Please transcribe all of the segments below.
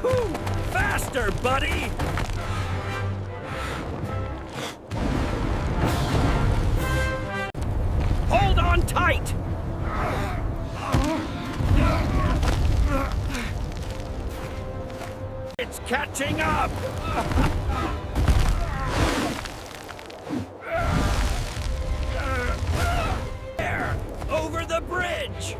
Woo-hoo! Faster, buddy! Hold on tight! It's catching up! There! Over the bridge!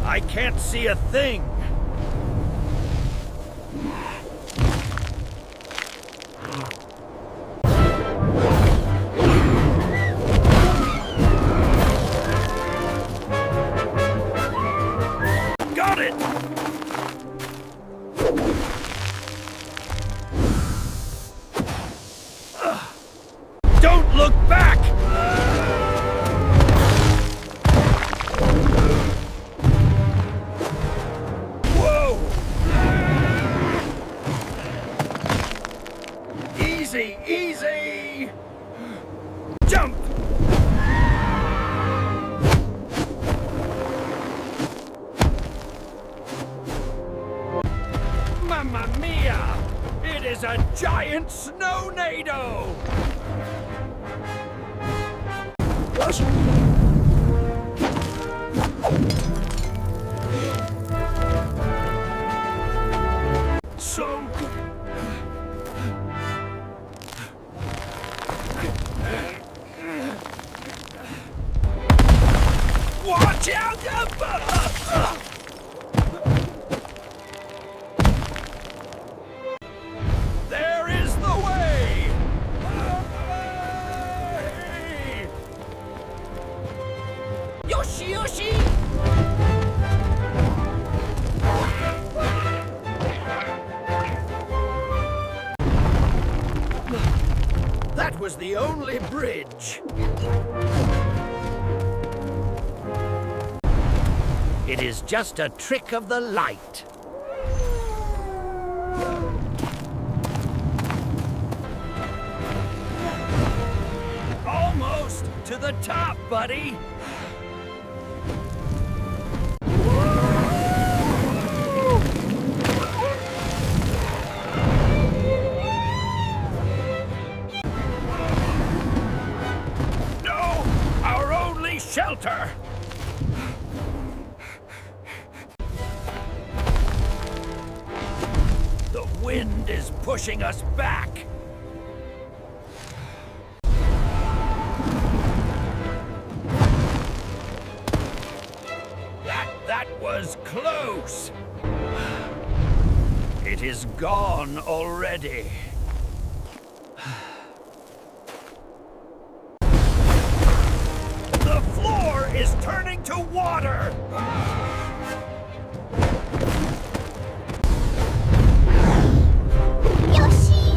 I can't see a thing! Got it! Don't look back! Whoa! Easy, easy! Jump! Mamma mia! It is a giant snow-nado! Yoshi! So good! Watch out! There is the way! Yoshi, Yoshi! That was the only bridge. It is just a trick of the light. Almost to the top, buddy. No, our only shelter. The wind is pushing us back. That was close. It is gone already. The floor is turning to water. Yoshi!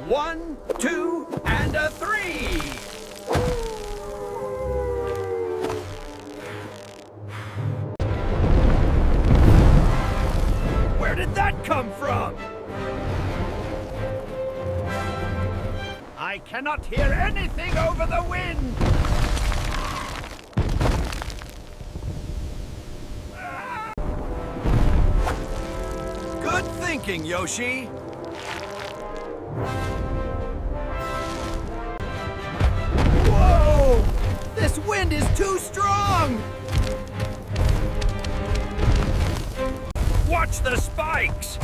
1, 2, and a 3. Where did that come from? I cannot hear anything over the wind. Good thinking, Yoshi. Whoa! This wind is too strong! Watch the spikes!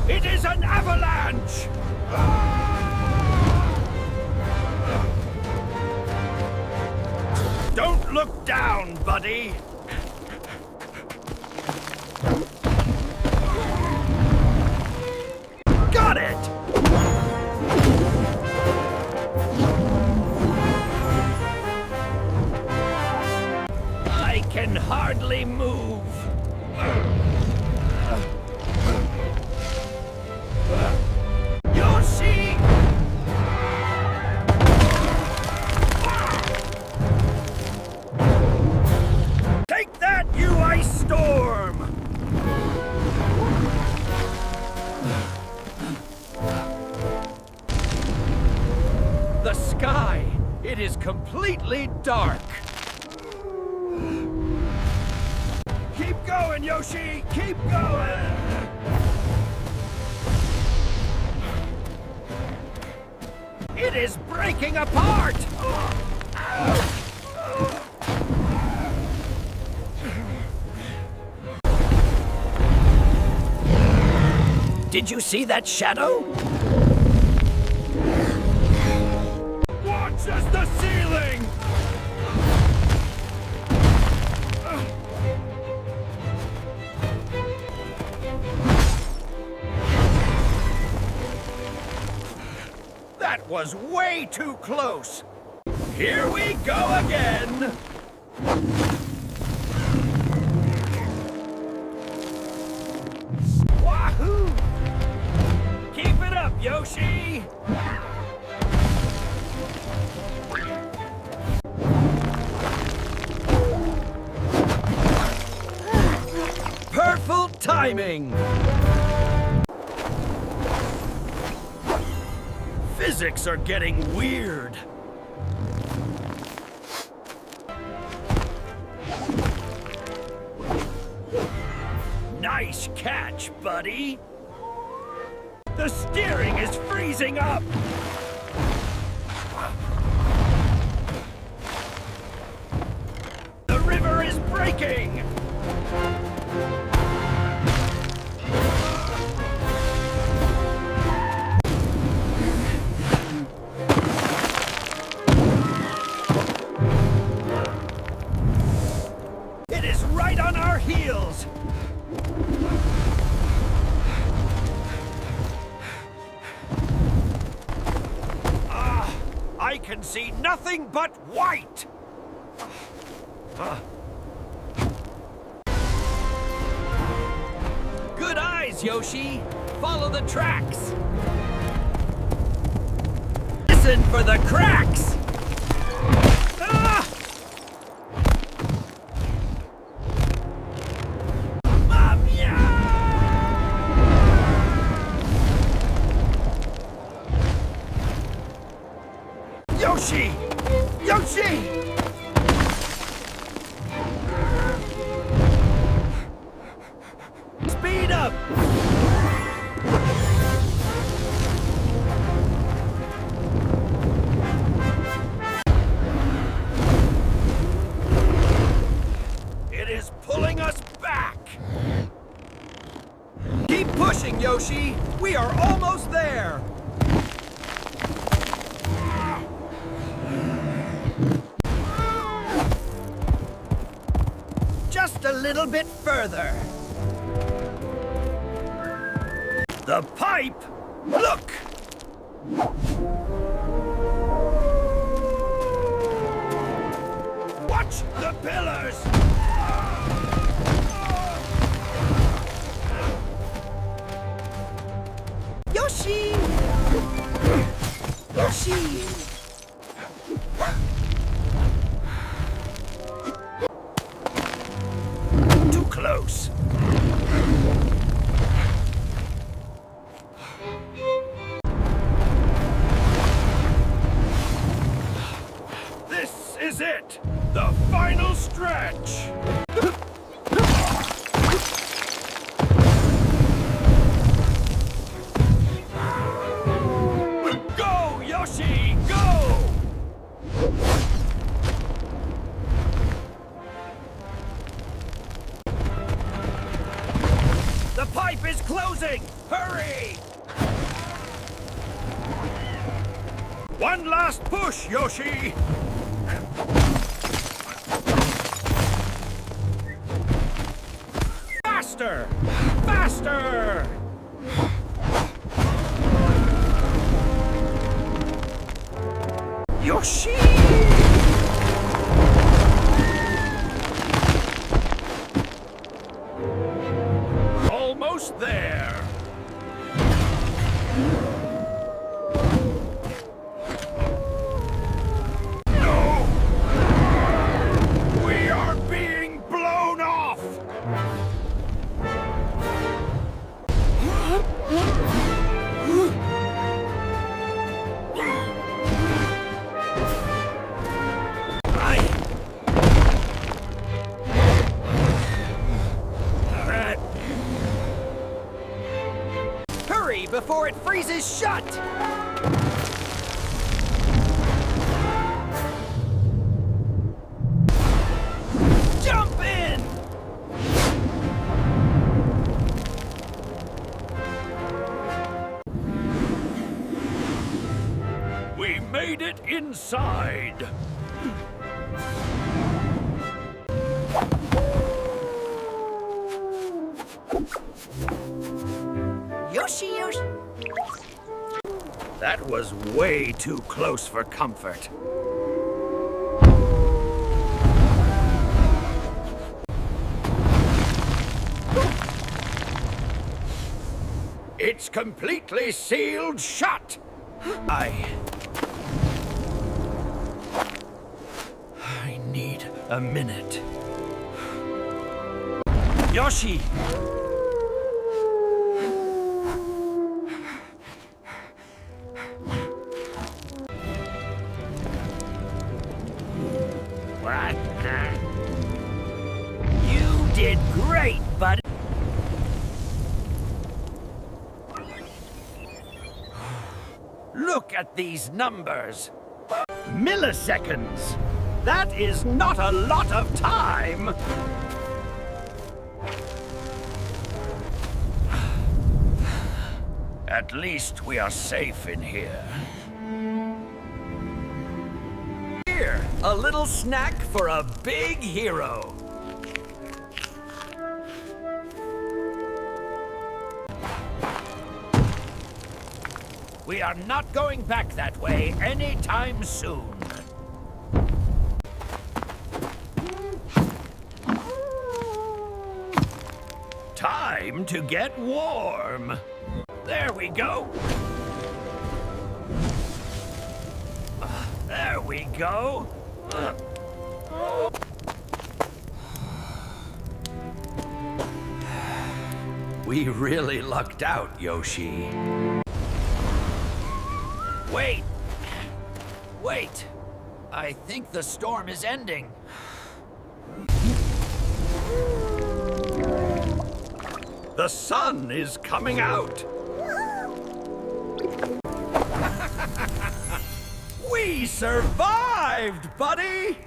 It is an avalanche! Don't look down, buddy! Got it! I can hardly move. Yoshi! completely dark. Keep going, Yoshi! Keep going! It is breaking apart! Did you see that shadow? Watch as the ceiling! That was way too close! Here we go again! Wahoo! Keep it up, Yoshi! Perfect timing! Physics are getting weird. Nice catch, buddy! The steering is freezing up! The river is breaking! It is right on our heels! I can see nothing but white! Good eyes, Yoshi! Follow the tracks! Listen for the cracks! Ah! Yoshi! Yoshi! Speed up! It is pulling us back! Keep pushing, Yoshi! We are almost there! Just a little bit further. The pipe! Look! Watch the pillars! Yoshi! Yoshi! Too close. This is it! The final stretch! Go, Yoshi, go! The pipe is closing! Hurry! One last push, Yoshi! Faster! Faster! Yoshi! Almost there! No! We are being blown off! Hurry before it freezes shut! Jump in! We made it inside. Yoshi, Yoshi. That was way too close for comfort. It's completely sealed shut. I need a minute. Yoshi! What? You did great, buddy. Look at these numbers. Milliseconds. That is not a lot of time. At least we are safe in here. Here, a little snack for a big hero. We are not going back that way anytime soon. Time to get warm. There we go. There we go. We really lucked out, Yoshi. Wait! Wait! I think the storm is ending. The sun is coming out! We survived, buddy!